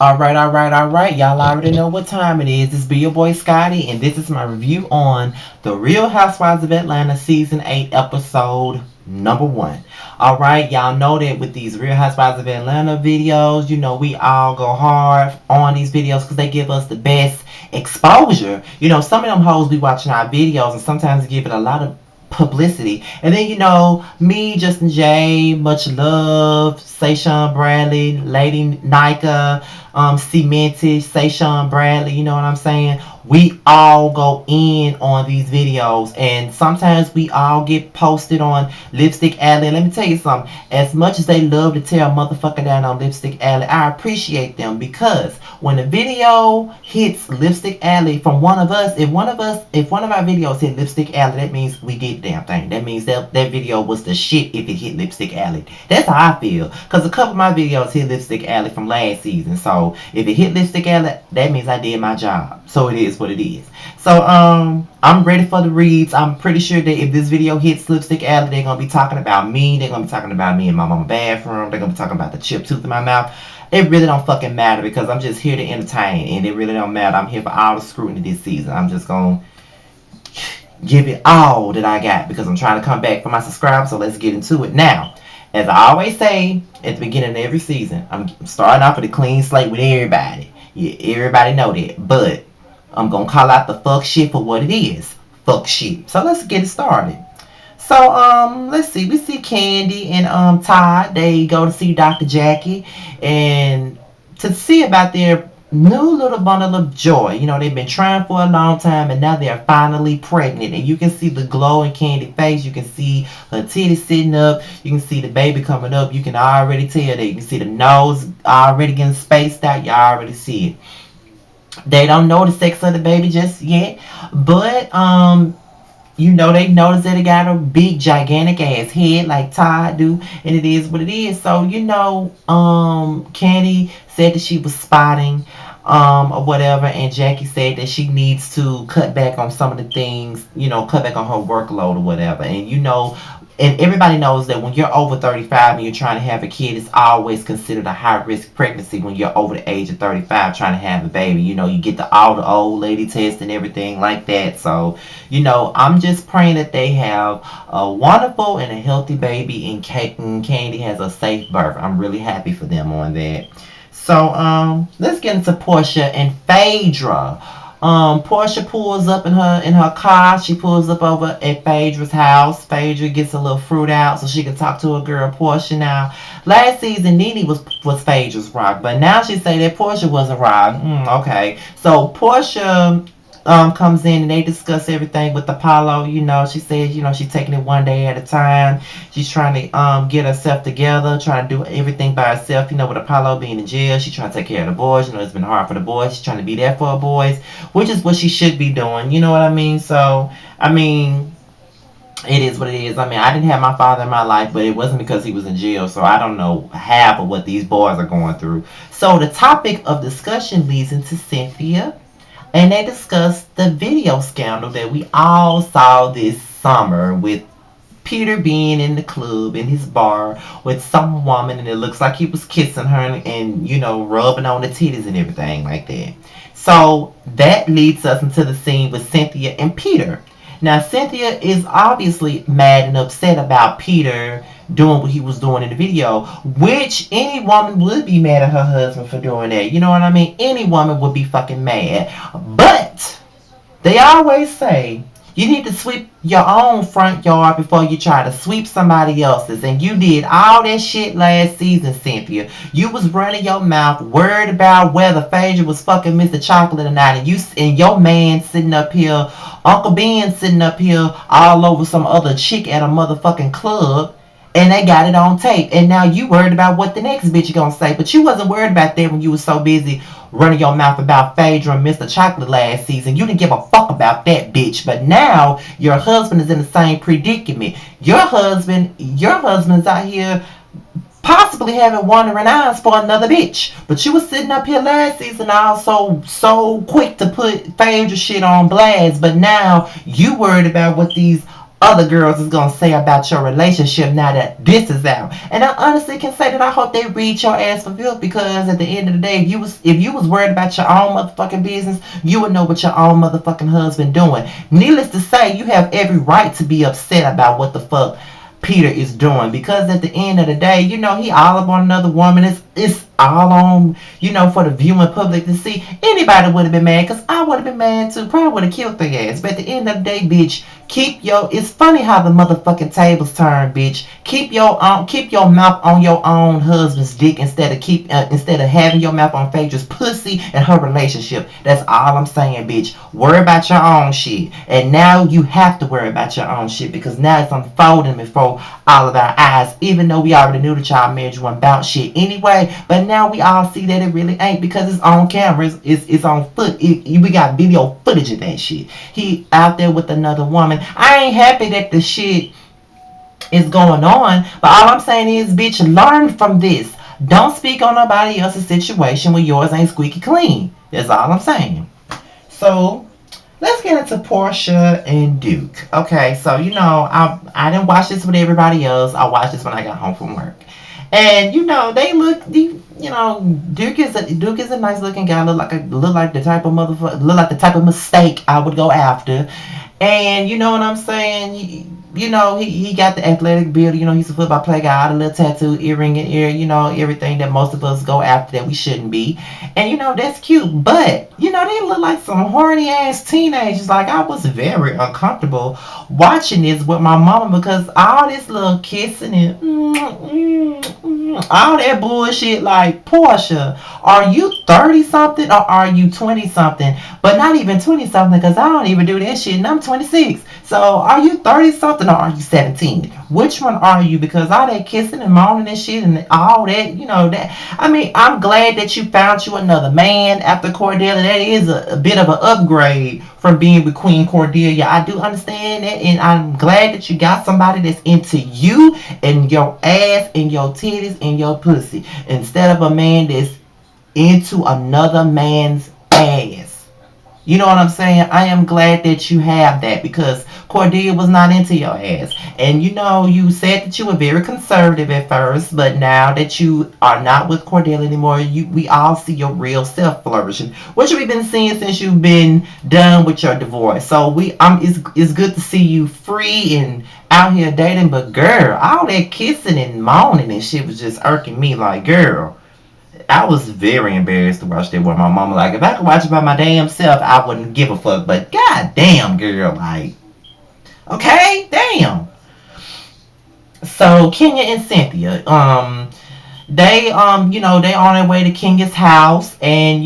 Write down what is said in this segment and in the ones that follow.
Alright. Y'all already know what time it is. It's be your boy Scotty, and this is my review on The Real Housewives of Atlanta Season 8, Episode number 1. Alright, y'all know that with these Real Housewives of Atlanta videos, we all go hard on these videos because they give us the best exposure. Some of them hoes be watching our videos and sometimes give it a lot of publicity. And then me, Justin J, much love, Sayshawn Bradley, Lady Nika, Cemented, Sayshawn Bradley, you know what I'm saying? We all go in on these videos, and sometimes we all get posted on Lipstick Alley. Let me tell you something. As much as they love to tear a motherfucker down on Lipstick Alley, I appreciate them because when a video hits Lipstick Alley from one of us, if one of our videos hit Lipstick Alley, that means we did the damn thing. That means that video was the shit if it hit Lipstick Alley. That's how I feel. Because a couple of my videos hit Lipstick Alley from last season. So if it hit Lipstick Alley, that means I did my job. So it is what it is. So I'm ready for the reads. I'm pretty sure that if this video hits Lipstick Alley, they're gonna be talking about me. They're gonna be talking about me in my mama's bathroom. They're gonna be talking about the chipped tooth in my mouth. It really don't fucking matter because I'm just here to entertain, and it really don't matter. I'm here for all the scrutiny this season. I'm just gonna give it all that I got because I'm trying to come back for my subscribers. So let's get into it now. As I always say at the beginning of every season, I'm starting off with a clean slate with everybody. Yeah, everybody know that, but I'm gonna call out the fuck shit for what it is. Fuck shit. So let's get it started. So let's see. We see Candy and Todd. They go to see Dr. Jackie and to see about their new little bundle of joy. They've been trying for a long time and now they're finally pregnant. And you can see the glow in Candy's face. You can see her titties sitting up. You can see the baby coming up. You can already tell that. You can see the nose already getting spaced out. You already see it. They don't know the sex of the baby just yet, but they notice that it got a big gigantic ass head like Todd do, and it is what it is. So Candy said that she was spotting or whatever, and Jackie said that she needs to cut back on some of the things, cut back on her workload or whatever. And everybody knows that when you're over 35 and you're trying to have a kid, it's always considered a high risk pregnancy when you're over the age of 35 trying to have a baby. You get all the old lady test and everything like that. So, I'm just praying that they have a wonderful and a healthy baby and Candy has a safe birth. I'm really happy for them on that. So, let's get into Portia and Phaedra. Portia pulls up in her car. She pulls up over at Phaedra's house. Phaedra gets a little fruit out so she can talk to her girl Portia now. Last season, Nene was Phaedra's rock, but now she say that Portia was a rock. Okay. So Portia comes in and they discuss everything with Apollo. She says, she's taking it one day at a time. She's trying to get herself together, trying to do everything by herself. With Apollo being in jail, she's trying to take care of the boys. It's been hard for the boys. She's trying to be there for her boys, which is what she should be doing. You know what I mean? So, it is what it is. I didn't have my father in my life, but it wasn't because he was in jail, so I don't know half of what these boys are going through. So the topic of discussion leads into Cynthia, and they discussed the video scandal that we all saw this summer with Peter being in the club, in his bar, with some woman, and it looks like he was kissing her and rubbing on the titties and everything like that. So that leads us into the scene with Cynthia and Peter. Now, Cynthia is obviously mad and upset about Peter doing what he was doing in the video, which any woman would be mad at her husband for doing that. You know what I mean? Any woman would be fucking mad. But they always say you need to sweep your own front yard before you try to sweep somebody else's. And you did all that shit last season, Cynthia. You was running your mouth, worried about whether Phaedra was fucking Mr. Chocolate or not. And your man sitting up here, Uncle Ben sitting up here all over some other chick at a motherfucking club. And they got it on tape. And now you worried about what the next bitch gonna say. But you wasn't worried about that when you was so busy running your mouth about Phaedra and Mr. Chocolate last season. You didn't give a fuck about that bitch. But now your husband is in the same predicament. Your husband's out here possibly having wandering eyes for another bitch. But you was sitting up here last season also so quick to put Phaedra shit on blast. But now you worried about what these other girls is gonna say about your relationship now that this is out. And I honestly can say that I hope they read your ass for filth, because at the end of the day, if you was worried about your own motherfucking business, you would know what your own motherfucking husband doing. Needless to say, you have every right to be upset about what the fuck Peter is doing, because at the end of the day, he all up on another woman. It's all on, for the viewing public to see. Anybody would have been mad, because I would have been mad too. Probably would have killed their ass. But at the end of the day, bitch, it's funny how the motherfucking tables turn, bitch. Keep your mouth on your own husband's dick, instead of having your mouth on Phaedra's pussy and her relationship. That's all I'm saying, bitch. Worry about your own shit. And now you have to worry about your own shit, because now it's unfolding before all of our eyes. Even though we already knew that y'all marriage wasn't about shit anyway, but now we all see that it really ain't, because it's on camera. It's on foot. We got video footage of that shit. He out there with another woman. I ain't happy that the shit is going on, but all I'm saying is, bitch, learn from this. Don't speak on nobody else's situation when yours ain't squeaky clean. That's all I'm saying. So let's get into Portia and Duke. Okay, so I didn't watch this with everybody else. I watched this when I got home from work, and they look. Duke is a nice looking guy. Look like the type of motherfucker. Look like the type of mistake I would go after. And you know what I'm saying? He got the athletic build. He's a football player, got a little tattoo, earring in ear, everything that most of us go after that we shouldn't be. And that's cute. But, they look like some horny ass teenagers. Like, I was very uncomfortable watching this with my mama, because all this little kissing and all that bullshit. Like, Portia, are you 30 something or are you 20 something? But not even 20 something, because I don't even do that shit and I'm 26. So are you 30 something or are you 17? Which one are you? Because all that kissing and moaning and shit and all that, that. I mean, I'm glad that you found you another man after Cordelia. That is a bit of an upgrade from being with Queen Cordelia. I do understand that, and I'm glad that you got somebody that's into you and your ass and your titties and your pussy, instead of a man that's into another man's ass. You know what I'm saying? I am glad that you have that, because Cordelia was not into your ass. And you said that you were very conservative at first, but now that you are not with Cordelia anymore, we all see your real self flourishing, which we've been seeing since you've been done with your divorce. So it's good to see you free and out here dating. But girl, all that kissing and moaning and shit was just irking me. Like, girl, I was very embarrassed to watch that with my mama. Like, if I could watch it by my damn self, I wouldn't give a fuck. But god damn, girl, like, okay, damn. So Kenya and Cynthia, they on their way to Kenya's house, and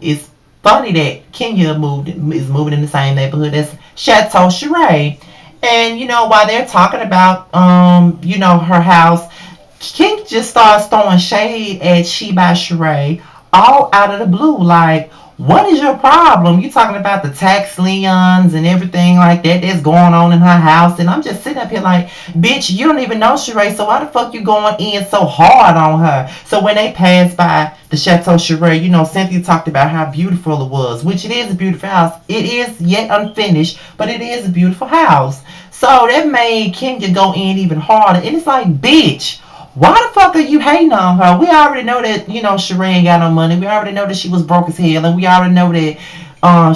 it's funny that Kenya is moving in the same neighborhood as Chateau Sheree. And while they're talking about her house, King just starts throwing shade at Sheba Sheree all out of the blue. Like, what is your problem? You talking about the tax liens and everything like that that's going on in her house. And I'm just sitting up here like, bitch, you don't even know Sheree, so why the fuck you going in so hard on her? So when they passed by the Chateau Sheree, Cynthia talked about how beautiful it was, which it is a beautiful house. It is yet unfinished, but it is a beautiful house. So that made Kenya go in even harder. And it's like, bitch, why the fuck are you hating on her? We already know that, Sheree ain't got no money. We already know that she was broke as hell. And we already know that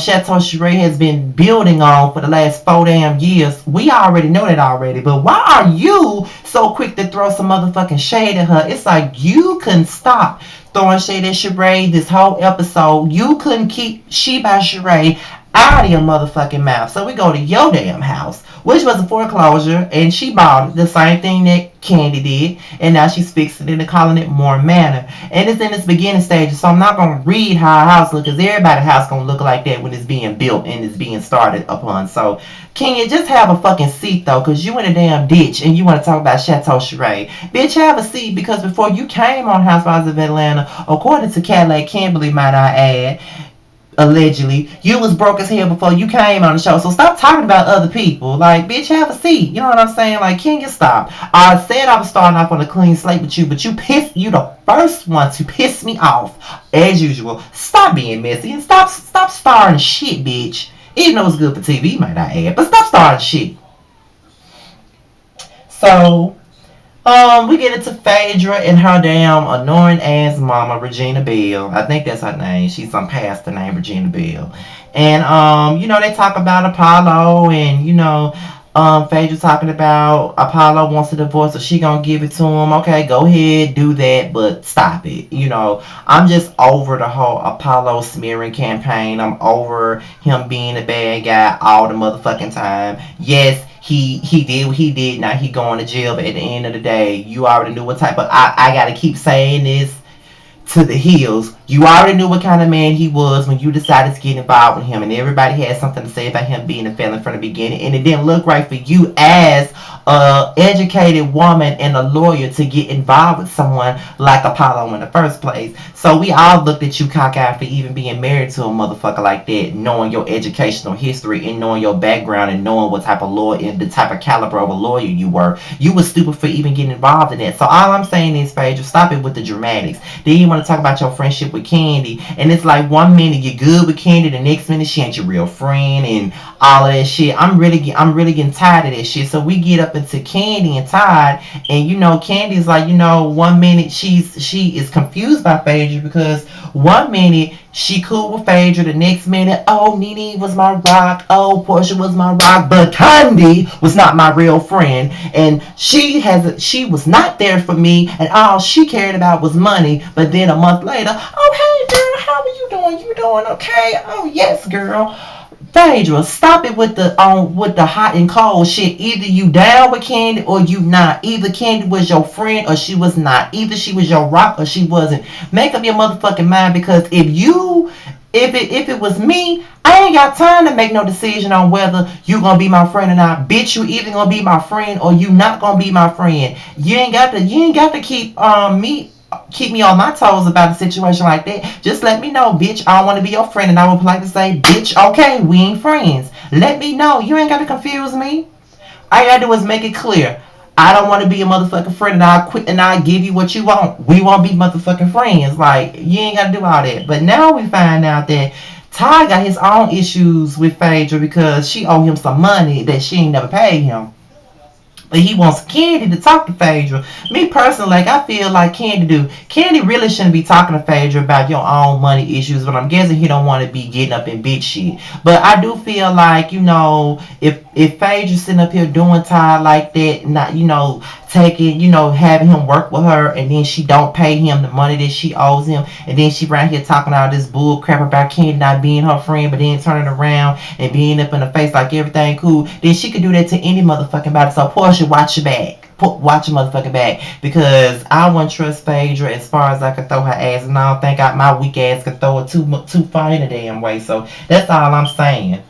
Chateau Sheree has been building on for the last 4 damn years. We already know that already. But why are you so quick to throw some motherfucking shade at her? It's like you couldn't stop throwing shade at Sheree this whole episode. You couldn't keep Sheba Sheree out of your motherfucking mouth. So we go to your damn house, which was a foreclosure, and she bought it, the same thing that Candy did, and now she's fixing it and calling it More Manor. And it's in its beginning stages, so I'm not going to read how a house looks, because everybody's house going to look like that when it's being built and it's being started upon. So can you just have a fucking seat, though, because you in a damn ditch and you want to talk about Chateau Sheree. Bitch, have a seat, because before you came on Housewives of Atlanta, according to Cadillac Kimberly, might I add, allegedly, you was broke as hell before you came on the show. So stop talking about other people. Like, bitch, have a seat. You know what I'm saying? Like, can you stop? I said I was starting off on a clean slate with you, but you the first one to piss me off. As usual. Stop being messy and stop starting shit, bitch. Even though it's good for TV, might I add. But stop starting shit. So we get into Phaedra and her damn annoying ass mama, Regina Bell. I think that's her name. She's some pastor named Regina Bell. And they talk about Apollo and Phaedra talking about Apollo wants a divorce, so she gonna give it to him. Okay, go ahead, do that, but stop it. I'm just over the whole Apollo smearing campaign. I'm over him being a bad guy all the motherfucking time. Yes, he did what he did. Now he going to jail. But at the end of the day, you already knew what type of. I gotta keep saying this to the hills. You already knew what kind of man he was when you decided to get involved with him, and everybody had something to say about him being a felon from the beginning, and it didn't look right for you as a educated woman and a lawyer to get involved with someone like Apollo in the first place. So we all looked at you cockeyed for even being married to a motherfucker like that, knowing your educational history and knowing your background and knowing what type of lawyer and the type of caliber of a lawyer you were. You were stupid for even getting involved in that. So all I'm saying is, Phaedra, stop it with the dramatics. Then you want to talk about your friendship with Candy, and it's like one minute you're good with Candy, the next minute she ain't your real friend, and all of that shit. I'm really getting tired of that shit. So we get up into Candy and Todd, and Candy's like, one minute she is confused by Phaedra because one minute she cool with Phaedra, the next minute, oh, Nene was my rock, oh, Portia was my rock, but Candy was not my real friend, and she was not there for me, and all she cared about was money. But then a month later, oh, hey girl, how are you doing? You doing okay? Oh, yes, girl. Phaedra, stop it with the hot and cold shit. Either you down with Candy or you not. Either Candy was your friend or she was not. Either she was your rock or she wasn't. Make up your motherfucking mind, because if it was me, I ain't got time to make no decision on whether you gonna be my friend or not. Bitch, you either gonna be my friend or you not gonna be my friend. You ain't got to keep me on my toes about a situation like that. Just let me know, bitch. I don't want to be your friend, and I would like to say, bitch, okay, we ain't friends. Let me know. You ain't got to confuse me. All you gotta do is make it clear. I don't want to be a motherfucking friend, and I'll quit, and I'll give you what you want. We won't be motherfucking friends. Like, you ain't gotta do all that. But now we find out that Ty got his own issues with Phaedra because she owe him some money that she ain't never paid him. But he wants Candy to talk to Phaedra. Me personally, like, I feel like Candy really shouldn't be talking to Phaedra about your own money issues, but I'm guessing he don't want to be getting up in bitch shit. But I do feel like, if Phaedra's sitting up here doing Ty like that, not, taking, having him work with her, and then she don't pay him the money that she owes him, and then she right here talking all this bull crap about Candy not being her friend, but then turning around and being up in the face like everything cool, then she could do that to any motherfucking body. So Portia, watch your back. Watch your motherfucking back, because I wouldn't trust Phaedra as far as I could throw her ass, and I don't think my weak ass could throw it too far in a damn way. So that's all I'm saying.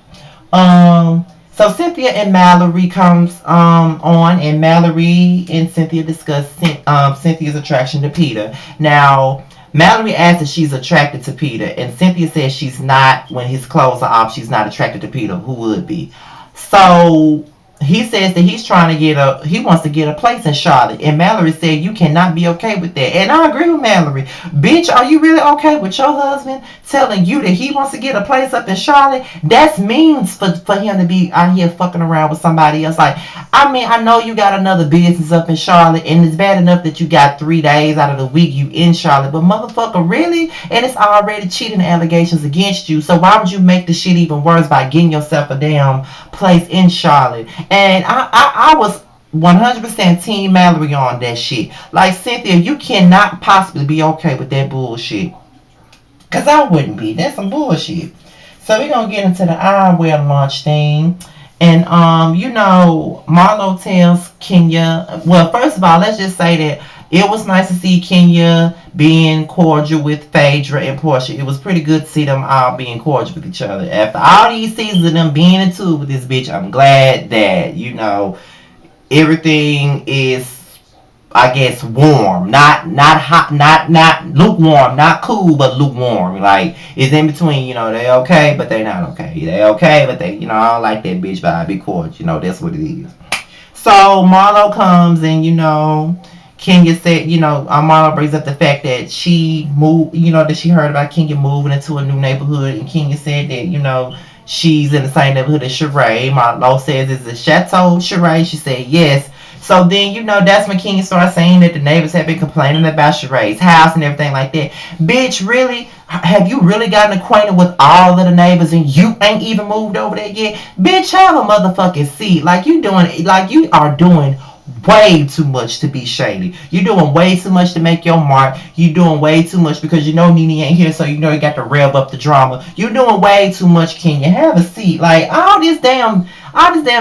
So Cynthia and Mallory comes on, and Mallory and Cynthia discuss Cynthia's attraction to Peter. Now, Mallory asks if she's attracted to Peter, and Cynthia says she's not. When his clothes are off, she's not attracted to Peter. Who would be? So he says that he wants to get a place in Charlotte, and Mallory said you cannot be okay with that. And I agree with Mallory. Bitch, are you really okay with your husband telling you that he wants to get a place up in Charlotte? That's means for him to be out here fucking around with somebody else. Like, I mean, I know you got another business up in Charlotte, and it's bad enough that you got 3 days out of the week you in Charlotte, but motherfucker, really? And it's already cheating allegations against you, so why would you make the shit even worse by getting yourself a damn place in Charlotte? And I was 100% Team Mallory on that shit. Like, Cynthia, you cannot possibly be okay with that bullshit. Because I wouldn't be. That's some bullshit. So we're going to get into the eyewear launch thing. And, Marlo tells Kenya, well, first of all, let's just say that it was nice to see Kenya being cordial with Phaedra and Portia. It was pretty good to see them all being cordial with each other. After all these seasons of them being in two with this bitch, I'm glad that, everything is, I guess, warm. Not hot, not lukewarm, not cool, but lukewarm. Like, it's in between, they okay, but they not okay. They okay, but they, I don't like that bitch, but I be cordial. That's what it is. So Marlo comes, and, Kenya said, Marlo brings up the fact that she moved, that she heard about Kenya moving into a new neighborhood, and Kenya said that, she's in the same neighborhood as Sheree. Marlo says, is it Chateau Sheree? She said, yes. So then, that's when King started saying that the neighbors have been complaining about Sheree's house and everything like that. Bitch, really? Have you really gotten acquainted with all of the neighbors and you ain't even moved over there yet? Bitch, have a motherfucking seat. Like you are doing way too much to be shady. You're doing way too much to make your mark. You're doing way too much because Nene ain't here, so you got to rev up the drama. You're doing way too much, Kenya. Have a seat. Like all this damn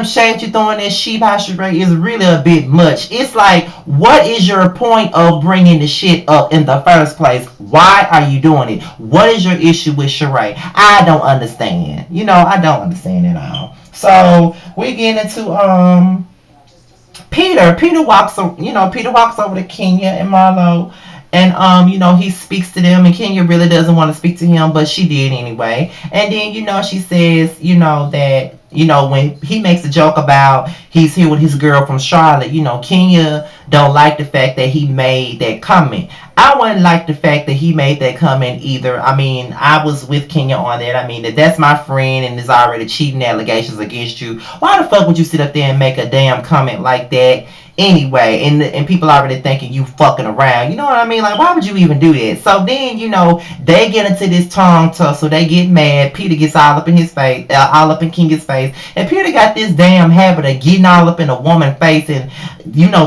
shade you throwing that sheep house rate is really a bit much. It's like, what is your point of bringing the shit up in the first place? Why are you doing it? What is your issue with Sheree? I don't understand. I don't understand at all. So we get into Peter. Peter walks over to Kenya and Marlo, and he speaks to them, and Kenya really doesn't want to speak to him, but she did anyway. And then she says, that when he makes a joke about he's here with his girl from Charlotte, Kenya don't like the fact that he made that comment. I wouldn't like the fact that he made that comment either. I mean, I was with Kenya on that. I mean, that's my friend and there's already cheating allegations against you. Why the fuck would you sit up there and make a damn comment like that anyway? And people already thinking you fucking around. You know what I mean? Like, why would you even do that? So then, they get into this tongue tussle. They get mad. Peter gets all up in his face, all up in Kenya's face. And Peter got this damn habit of getting all up in a woman's face and,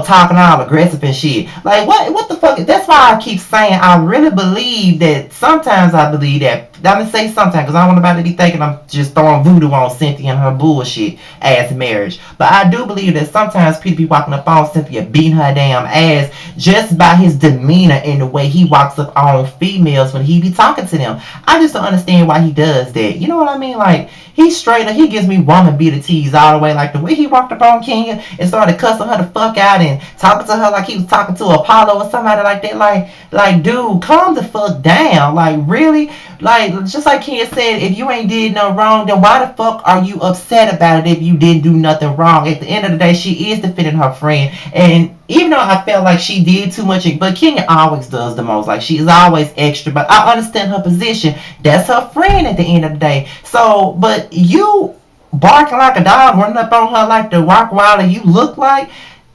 talking all aggressive and shit. Like, what the fuck? That's why I keep saying I really believe that sometimes I believe that. I'm going to say sometimes because I don't want nobody to be thinking I'm just throwing voodoo on Cynthia and her bullshit ass marriage. But I do believe that sometimes people be walking up on Cynthia beating her damn ass just by his demeanor and the way he walks up on females when he be talking to them. I just don't understand why he does that. You know what I mean? Like, he's straight up, he gives me woman beater tease all the way. Like the way he walked up on Kenya and started cussing her the fuck out and talking to her like he was talking to Apollo or somebody like that. Like, dude, calm the fuck down. Like, really? Like, just like Kenya said, if you ain't did no wrong, then why the fuck are you upset about it if you didn't do nothing wrong? At the end of the day, she is defending her friend. And even though I felt like she did too much, but Kenya always does the most. Like, she is always extra. But I understand her position. That's her friend at the end of the day. So, but you barking like a dog, running up on her like the Rockwilder you look like,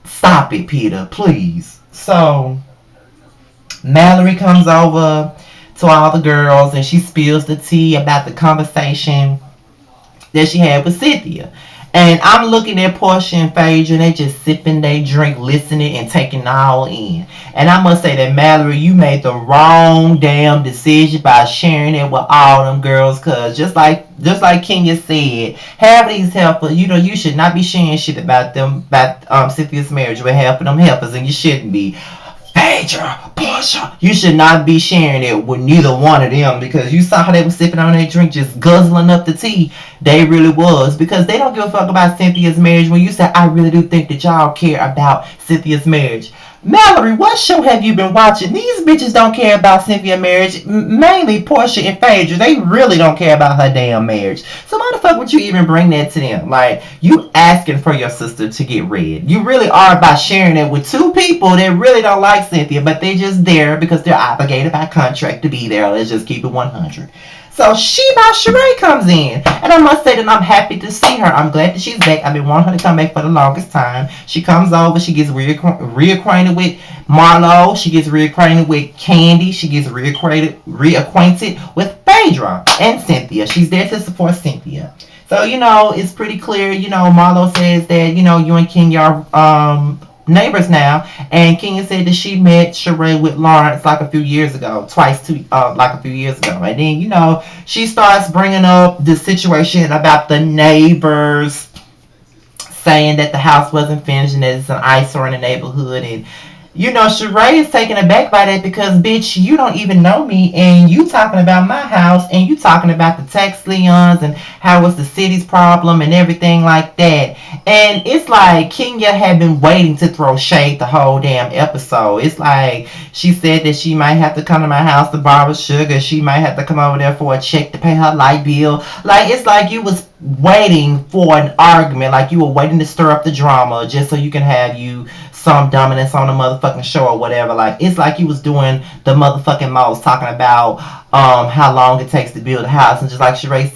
stop it, Peter, please. So, Mallory comes over to all the girls and she spills the tea about the conversation that she had with Cynthia. And I'm looking at Portia and Phaedra and they just sipping their drink, listening and taking it all in. And I must say that Mallory, you made the wrong damn decision by sharing it with all them girls. Cause just like Kenya said, half of these helpers, you should not be sharing shit about Cynthia's marriage with half of them helpers, and you shouldn't be. Phaedra, Portia, you should not be sharing it with neither one of them because you saw how they were sipping on their drink, just guzzling up the tea. They really was, because they don't give a fuck about Cynthia's marriage. When you say, I really do think that y'all care about Cynthia's marriage. Mallory, what show have you been watching? These bitches don't care about Cynthia's marriage. Mainly Portia and Phaedra. They really don't care about her damn marriage. So why the fuck would you even bring that to them? Like, you asking for your sister to get red. You really are by sharing it with two people that really don't like Cynthia, but they just there because they're obligated by contract to be there. Let's just keep it 100. So Sheba Sheree comes in. And I must say that I'm happy to see her. I'm glad that she's back. I've been wanting her to come back for the longest time. She comes over. She gets reacquainted with Marlo. She gets reacquainted with Candy. She gets reacquainted with Phaedra and Cynthia. She's there to support Cynthia. So, it's pretty clear. Marlo says that, you and Kenya are neighbors now, and Kenya said that she met Sheree with Lawrence like a few years ago, like a few years ago, and then she starts bringing up the situation about the neighbors saying that the house wasn't finished and that it's an eyesore in the neighborhood, and Sheree is taken aback by that because, bitch, you don't even know me, and you talking about my house, and you talking about the tax liens, and how it's the city's problem, and everything like that. And it's like Kenya had been waiting to throw shade the whole damn episode. It's like she said that she might have to come to my house to borrow sugar. She might have to come over there for a check to pay her light bill. Like, it's like you was waiting for an argument, like you were waiting to stir up the drama just so you can have some dominance on the motherfucking show or whatever. Like, it's like you was doing the motherfucking most, talking about how long it takes to build a house, and just like Sheree said,